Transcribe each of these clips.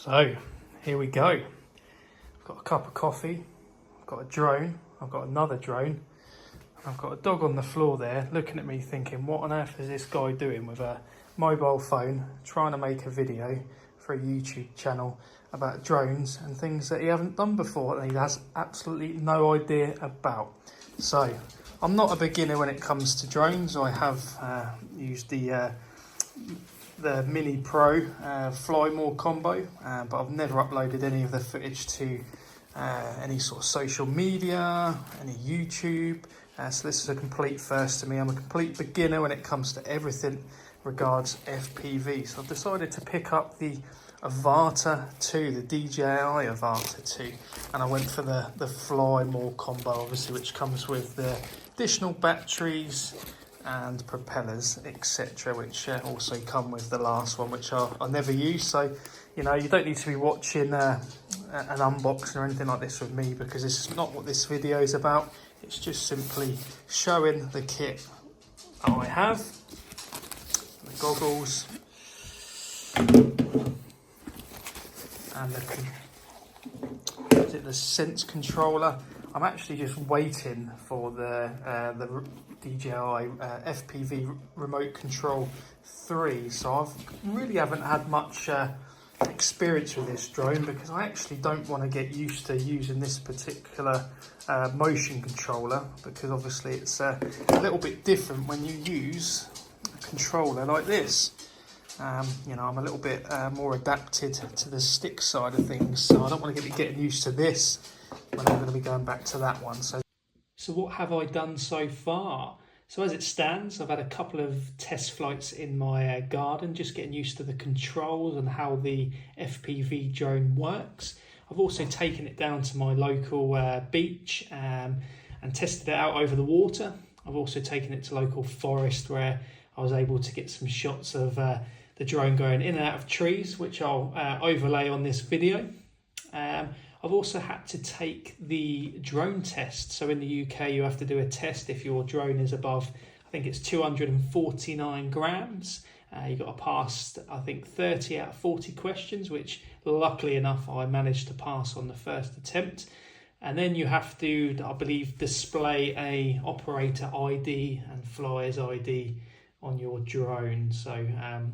So here we go. I've got a cup of coffee, I've got a drone, I've got another drone, I've got a dog on the floor there looking at me thinking, what on earth is this guy doing with a mobile phone trying to make a video for a YouTube channel about drones and things that he hasn't done before and he has absolutely no idea about. So I'm not a beginner when it comes to drones. I have used the Mini Pro Fly More combo, but I've never uploaded any of the footage to any sort of social media, any YouTube. So this is a complete first to me. I'm a complete beginner when it comes to everything regards FPV. So I've decided to pick up the Avata 2, the DJI Avata 2, and I went for the Fly More combo, obviously, which comes with the additional batteries and propellers, etc., which also come with the last one, which I never use. So, you know, you don't need to be watching an unboxing or anything like this with me, because this is not what this video is about. It's just simply showing the kit I have, the goggles, and the sense controller. I'm actually just waiting for the DJI FPV Remote Control 3. So I really haven't had much experience with this drone, because I actually don't want to get used to using this particular motion controller, because obviously it's a little bit different when you use a controller like this. You know, I'm a little bit more adapted to the stick side of things, so I don't want to be getting used to this when I'm going to be going back to that one. So what have I done so far? So as it stands, I've had a couple of test flights in my garden, just getting used to the controls and how the FPV drone works. I've also taken it down to my local beach and tested it out over the water. I've also taken it to local forest, where I was able to get some shots of the drone going in and out of trees, which I'll overlay on this video. I've also had to take the drone test. So in the UK, you have to do a test if your drone is above, I think it's 249 grams. You've got to pass, I think, 30 out of 40 questions, which luckily enough, I managed to pass on the first attempt. And then you have to, I believe, display a operator ID and flyer's ID on your drone. So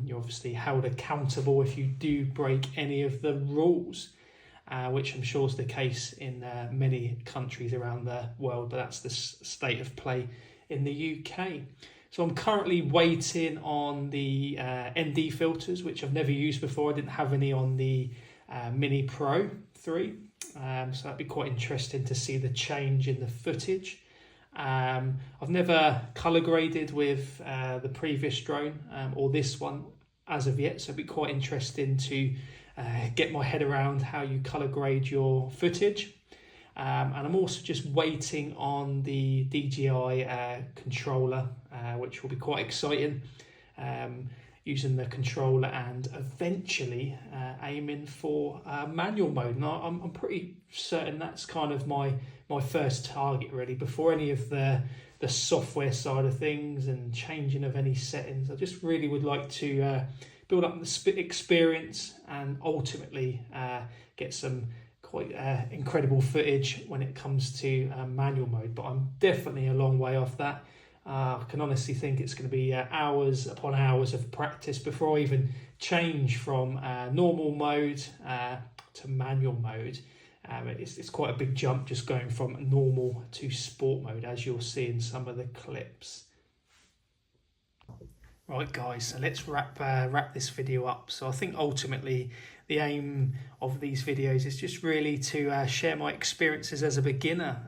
you're obviously held accountable if you do break any of the rules. Which I'm sure is the case in many countries around the world, but that's the state of play in the UK. So I'm currently waiting on the ND filters, which I've never used before. I didn't have any on the Mini Pro 3, so that'd be quite interesting to see the change in the footage. I've never colour graded with the previous drone or this one as of yet, so it'd be quite interesting to get my head around how you colour grade your footage. And I'm also just waiting on the DJI controller, which will be quite exciting, using the controller and eventually aiming for manual mode. And I'm pretty certain that's kind of my first target, really, before any of the software side of things and changing of any settings. I just really would like to build up the experience and ultimately get some quite incredible footage when it comes to manual mode. But I'm definitely a long way off that. I can honestly think it's going to be hours upon hours of practice before I even change from normal mode to manual mode. It's quite a big jump just going from normal to sport mode, as you'll see in some of the clips. Right guys, so let's wrap this video up. So I think ultimately the aim of these videos is just really to share my experiences as a beginner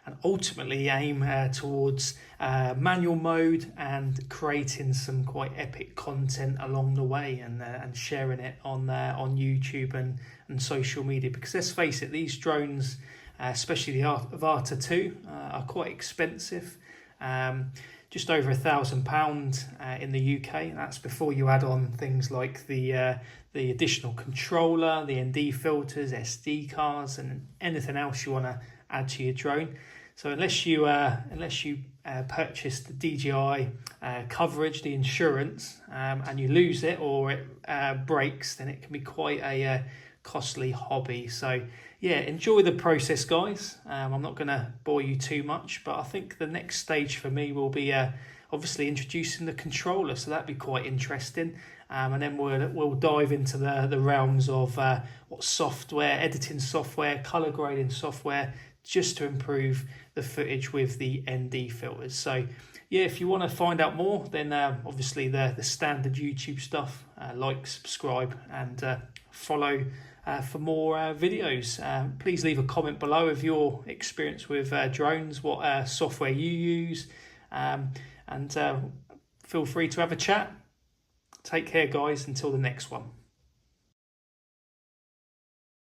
and ultimately aim towards manual mode and creating some quite epic content along the way and sharing it on YouTube and social media. Because let's face it, these drones, especially the Avata 2, are quite expensive. Just over £1,000 in the UK. That's before you add on things like the additional controller, the ND filters, SD cards, and anything else you want to add to your drone. So unless you purchase the DJI coverage, the insurance, and you lose it or it breaks, then it can be quite a costly hobby. So yeah, enjoy the process, guys. I'm not going to bore you too much, but I think the next stage for me will be obviously introducing the controller, so that'd be quite interesting. And then we'll dive into the realms of what software, editing software, color grading software, just to improve the footage with the ND filters. So yeah, if you want to find out more, then obviously the standard YouTube stuff, like, subscribe, and follow for more videos. Please leave a comment below of your experience with drones, what software you use, and feel free to have a chat. Take care, guys, until the next one.